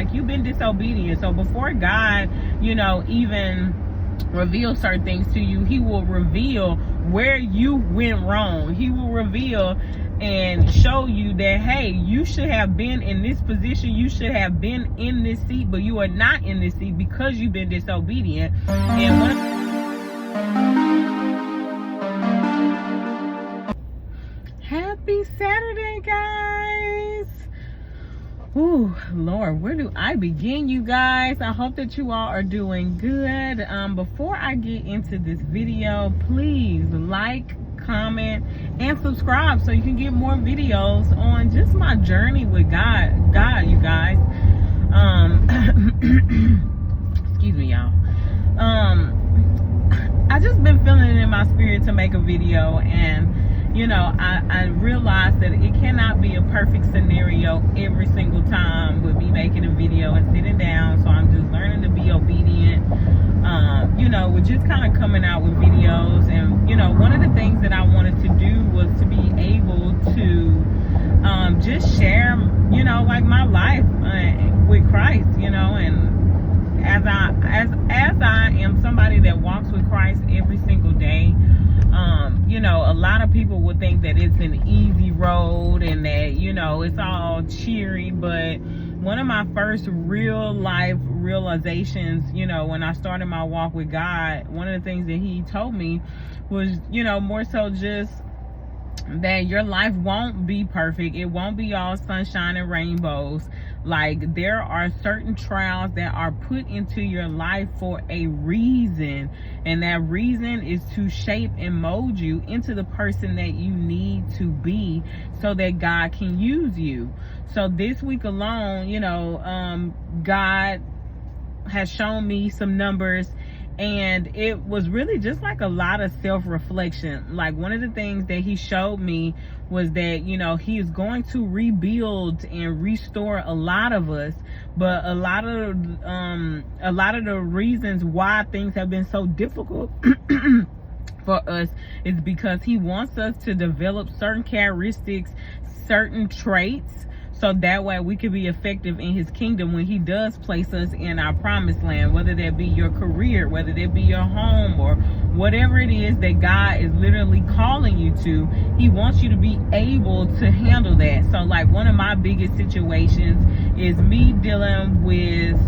Like, you've been disobedient. So before God, even reveal certain things to you, he will reveal where you went wrong. He will reveal and show you that, hey, you should have been in this position, you should have been in this seat, but you are not in this seat because you've been disobedient. And happy Saturday, guys. Ooh, Lord, where do I begin, you guys? I hope that you all are doing good. Before I get into this video, please like, comment, and subscribe so you can get more videos on just my journey with God, you guys. Excuse me, y'all. I just been feeling it in my spirit to make a video, and I realized that it cannot be a perfect scenario every single time with me making a video and sitting down. So I'm just learning to be obedient. We're just kind of coming out with videos, and one of the things that I wanted to do was to be able to just share, like my life with Christ, and as I am somebody that walks with Christ every single day. A lot of people would think that it's an easy road and that, it's all cheery, but one of my first real life realizations, when I started my walk with God, one of the things that he told me was, more so just that your life won't be perfect. It won't be all sunshine and rainbows. Like, there are certain trials that are put into your life for a reason, and that reason is to shape and mold you into the person that you need to be so that God can use you. So this week alone, God has shown me some numbers, and it was really just like a lot of self-reflection. Like, one of the things that he showed me was that, he is going to rebuild and restore a lot of us, but a lot of the reasons why things have been so difficult for us is because he wants us to develop certain characteristics, certain traits, so that way we can be effective in his kingdom when he does place us in our promised land, whether that be your career, whether that be your home, or whatever it is that God is literally calling you to. He wants you to be able to handle that. So, like, one of my biggest situations is me dealing with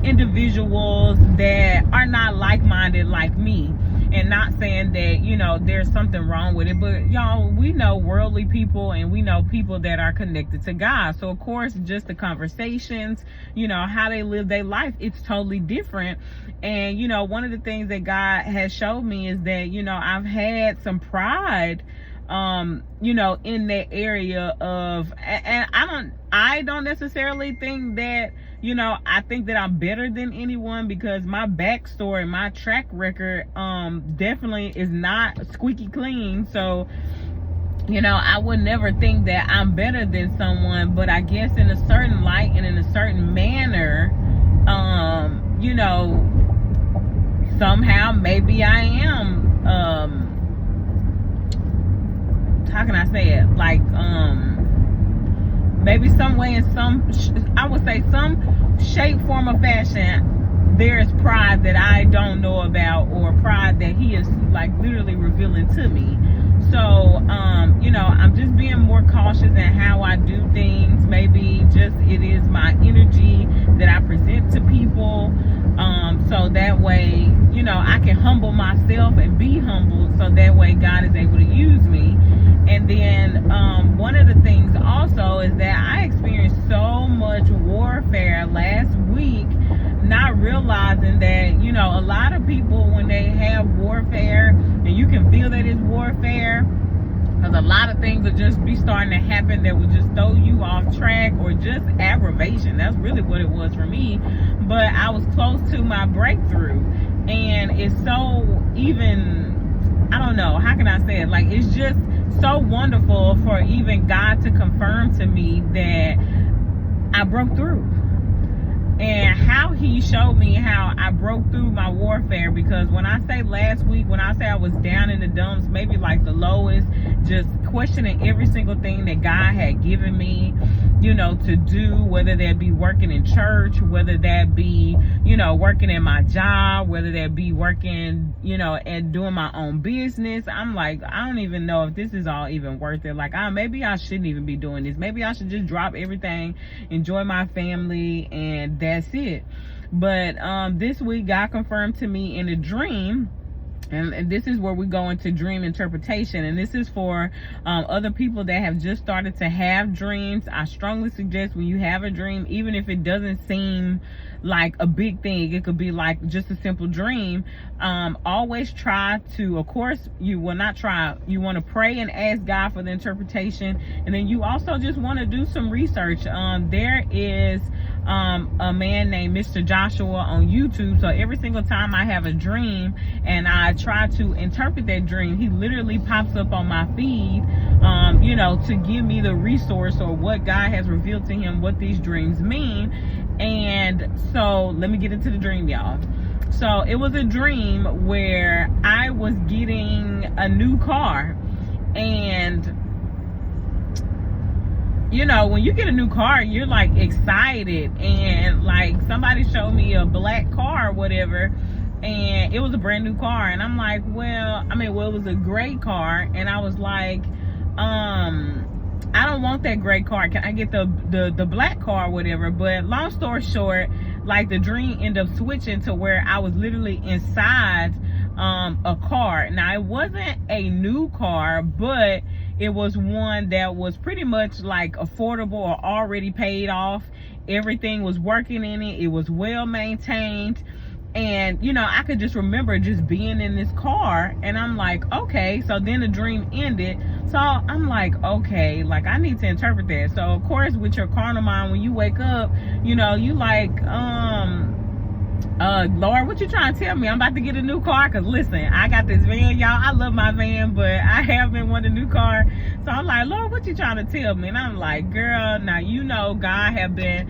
individuals that are not like-minded like me. And not saying that, there's something wrong with it, but y'all, we know worldly people and we know people that are connected to God. So of course, just the conversations, how they live their life, it's totally different. And, one of the things that God has showed me is that, I've had some pride, in that area of, and I don't necessarily think that, I think that I'm better than anyone, because my backstory, my track record, definitely is not squeaky clean. So, I would never think that I'm better than someone, but I guess in a certain light and in a certain manner, somehow maybe I am, how can I say it? Like, maybe some way, in I would say some shape, form, or fashion, there is pride that I don't know about, or pride that he is like literally revealing to me. So, I'm just being more cautious in how I do things. Maybe just it is my energy that I present to people. So that way, I can humble myself and be humbled, so that way God is able to use me. And then one of the things also is that I experienced so much warfare last week, not realizing that, a lot of people, when they have warfare, and you can feel that it's warfare, because a lot of things will just be starting to happen that will just throw you off track, or just aggravation. That's really what it was for me. But I was close to my breakthrough, and it's so I don't know, how can I say it? Like, it's just so wonderful for even God to confirm to me that I broke through. And how he showed me how I broke through my warfare, because when I say last week, when I say I was down in the dumps, maybe like the lowest, just questioning every single thing that God had given me, to do, whether that be working in church, whether that be, working at my job, whether that be working, and doing my own business. I'm like, I don't even know if this is all even worth it. Like, maybe I shouldn't even be doing this. Maybe I should just drop everything, enjoy my family, and that's it. But this week, God confirmed to me in a dream. And this is where we go into dream interpretation. And this is for other people that have just started to have dreams. I strongly suggest when you have a dream, even if it doesn't seem like a big thing, it could be like just a simple dream. Always try to, of course, you will not try. You want to pray and ask God for the interpretation. And then you also just want to do some research. There is a man named Mr. Joshua on YouTube. So every single time I have a dream and I try to interpret that dream, he literally pops up on my feed, to give me the resource or what God has revealed to him, what these dreams mean. And so let me get into the dream, y'all. So it was a dream where I was getting a new car. And when you get a new car, you're like excited, and like somebody showed me a black car or whatever, and it was a brand new car, and I'm like, it was a gray car, and I was like, I don't want that gray car. Can I get the black car or whatever? But long story short, like the dream ended up switching to where I was literally inside a car. Now it wasn't a new car, but it was one that was pretty much like affordable or already paid off. Everything was working in it. It was well maintained. And, I could just remember just being in this car, and I'm like, okay. So then the dream ended. So I'm like, okay, like I need to interpret that. So of course, with your carnal mind, when you wake up, you like, Lord, what you trying to tell me? I'm about to get a new car. Cause listen, I got this van, y'all. I love my van, but I haven't wanted a new car. So I'm like, Lord, what you trying to tell me? And I'm like, girl, now God have been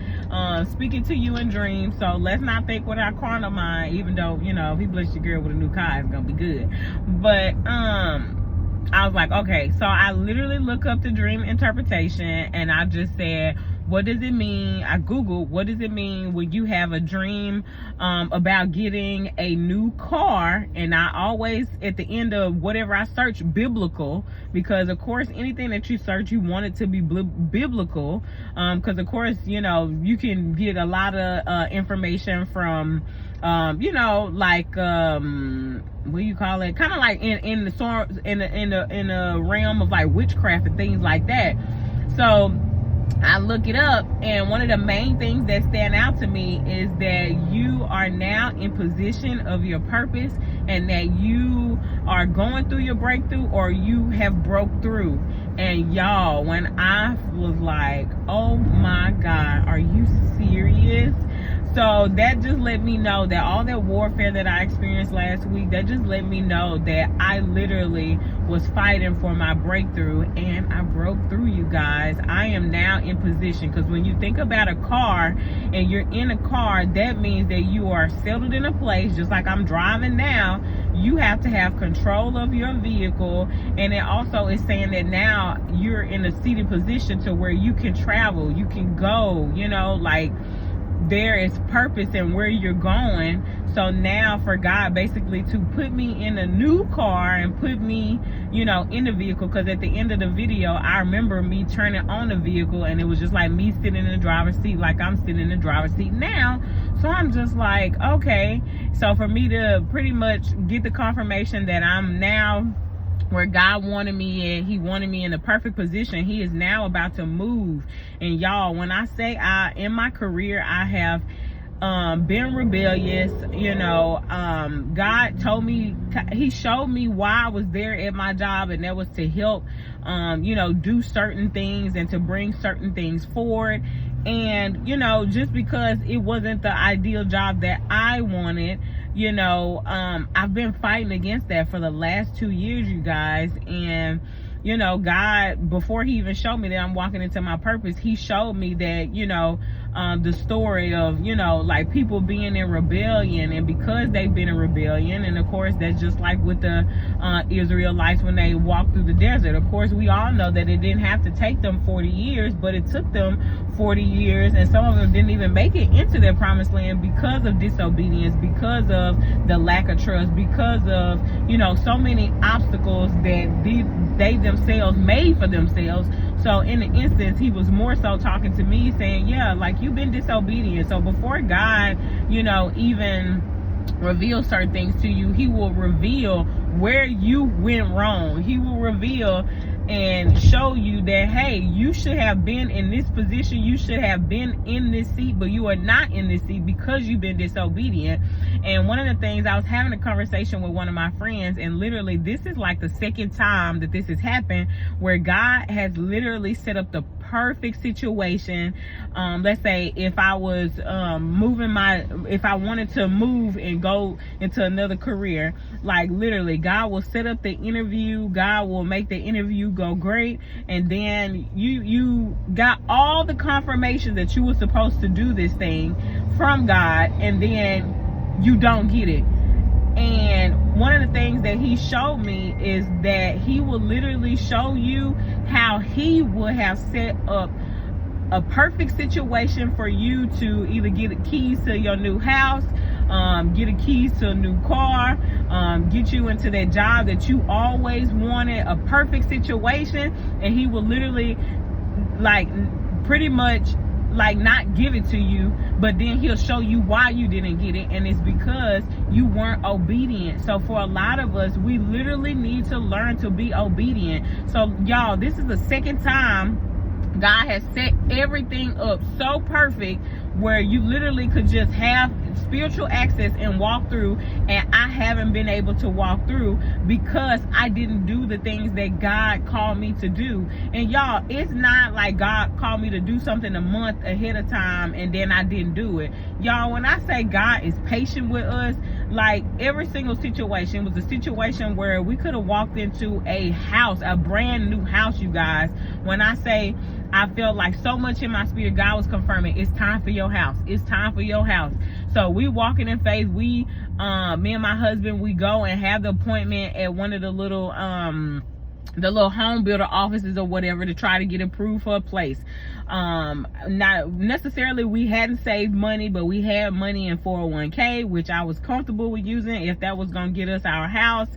speaking to you in dreams. So let's not think with our carnal mind, even though, if he bless your girl with a new car, it's gonna be good. But I was like, okay. So I literally look up the dream interpretation, and I just said, what does it mean? I Googled, what does it mean when you have a dream about getting a new car? And I always, at the end of whatever I search, biblical, because of course, anything that you search, you want it to be biblical. Because of course, you can get a lot of information from, what do you call it? Kind of like in the realm of like witchcraft and things like that. So I look it up, and one of the main things that stand out to me is that you are now in position of your purpose, and that you are going through your breakthrough, or you have broke through. And y'all, when I was like, oh my God, are you serious? So that just let me know that all that warfare that I experienced last week, that just let me know that I literally was fighting for my breakthrough, and I broke through, you guys. I am now in position, because when you think about a car and you're in a car, that means that you are settled in a place, just like I'm driving now. You have to have control of your vehicle, and it also is saying that now you're in a seated position to where you can travel, you can go, like there is purpose in where you're going. So now for God basically to put me in a new car and put me, in the vehicle, because at the end of the video, I remember me turning on the vehicle, and it was just like me sitting in the driver's seat, like I'm sitting in the driver's seat now. So I'm just like, okay. So for me to pretty much get the confirmation that I'm now where God wanted me in, he wanted me in the perfect position. He is now about to move. And y'all, when I say in my career, I have been rebellious, God told me, he showed me why I was there at my job, and that was to help, do certain things and to bring certain things forward. And, just because it wasn't the ideal job that I wanted, I've been fighting against that for the last 2 years, you guys. And God, before he even showed me that I'm walking into my purpose, he showed me that, the story of, you know, like people being in rebellion, and because they've been in rebellion, and of course that's just like with the Israelites when they walked through the desert. Of course, we all know that it didn't have to take them 40 years, but it took them 40 years, and some of them didn't even make it into their promised land because of disobedience, because of the lack of trust, because of, you know, so many obstacles that they themselves made for themselves. So in the instance, he was more so talking to me saying, yeah, like, you've been disobedient. So before God, you know, even reveal certain things to you, he will reveal where you went wrong. He will reveal and show you that, hey, you should have been in this position, you should have been in this seat, but you are not in this seat because you've been disobedient. And one of the things, I was having a conversation with one of my friends, and literally this is like the second time that this has happened, where God has literally set up the perfect situation. Let's say if I was if I wanted to move and go into another career, like literally God will set up the interview, God will make the interview go great, and then you got all the confirmation that you were supposed to do this thing from God, and then you don't get it. And one of the things that he showed me is that he will literally show you how he would have set up a perfect situation for you to either get the keys to your new house, get the keys to a new car, get you into that job that you always wanted, a perfect situation. And he will literally, like, pretty much like not give it to you, but then he'll show you why you didn't get it, and it's because you weren't obedient. So for a lot of us, we literally need to learn to be obedient. So y'all, this is the second time God has set everything up so perfect where you literally could just have spiritual access and walk through, and I haven't been able to walk through because I didn't do the things that God called me to do. And y'all, it's not like God called me to do something a month ahead of time and then I didn't do it. Y'all, when I say God is patient with us, like every single situation was a situation where we could have walked into a house, a brand new house, you guys. When I say I felt like so much in my spirit, God was confirming, it's time for your house. It's time for your house. So we walking in faith. We, me and my husband, we go and have the appointment at one of the little home builder offices or whatever to try to get approved for a place. Not necessarily we hadn't saved money, but we had money in 401k, which I was comfortable with using if that was going to get us our house.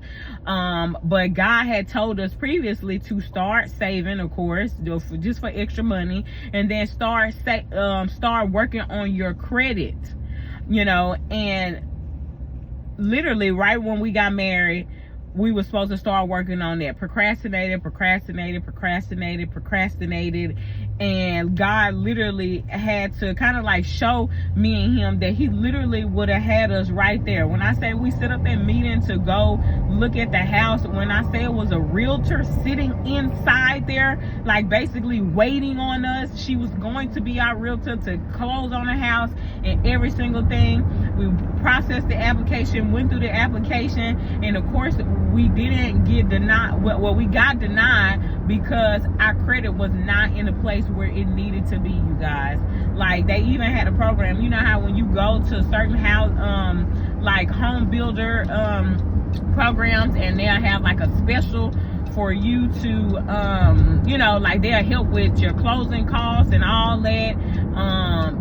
But God had told us previously to start saving, of course, just for extra money, and then start working on your credit, you know. And literally right when we got married, we were supposed to start working on that. Procrastinated. And God literally had to kind of like show me and him that he literally would have had us right there. When I say we set up that meeting to go look at the house, when I say it was a realtor sitting inside there, like basically waiting on us, she was going to be our realtor to close on the house and every single thing. We processed the application, went through the application, and of course we didn't get denied. Well, we got denied because our credit was not in a place where it needed to be, you guys. Like, they even had a program. You know how when you go to certain house, like home builder programs, and they'll have like a special for you to, you know, like they'll help with your closing costs and all that.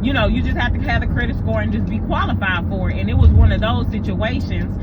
You know, you just have to have a credit score and just be qualified for it. And it was one of those situations.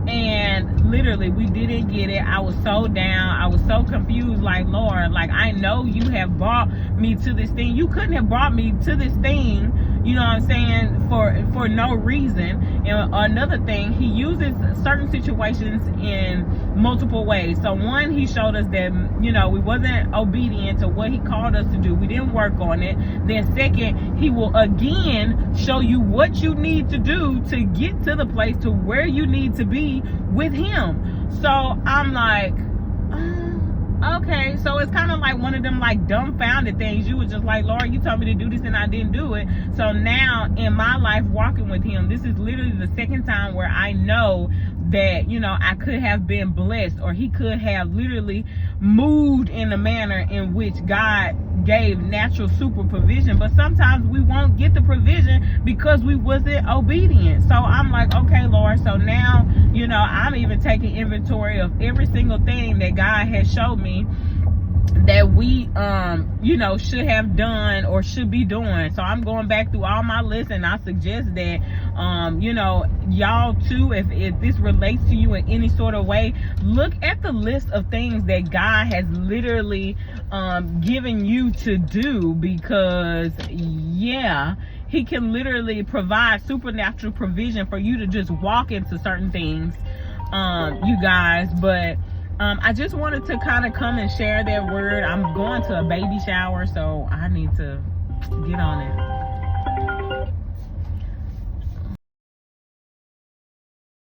And literally we didn't get it. I was so down. I was so confused. Like, Lord, like, I know you have brought me to this thing. You couldn't have brought me to this thing, you know what I'm saying, for no reason. And another thing, he uses certain situations in multiple ways. So one, he showed us that, you know, we wasn't obedient to what he called us to do. We didn't work on it. Then second, he will again show you what you need to do to get to the place to where you need to be with him. So I'm like, okay. So it's kind of like one of them like dumbfounded things. You were just like, Lord, you told me to do this and I didn't do it. So now in my life walking with him, this is literally the second time where I know that, you know, I could have been blessed, or he could have literally moved in the manner in which God gave natural super provision. But sometimes we won't get the provision because we wasn't obedient. So I'm like, okay, Lord, so now, you know, I'm even taking inventory of every single thing that God has showed me that we you know, should have done or should be doing. So I'm going back through all my lists, and I suggest that you know, y'all too, if this relates to you in any sort of way, look at the list of things that God has literally given you to do, because yeah, he can literally provide supernatural provision for you to just walk into certain things, you guys. But I just wanted to kind of come and share that word. I'm going to a baby shower, so I need to get on it.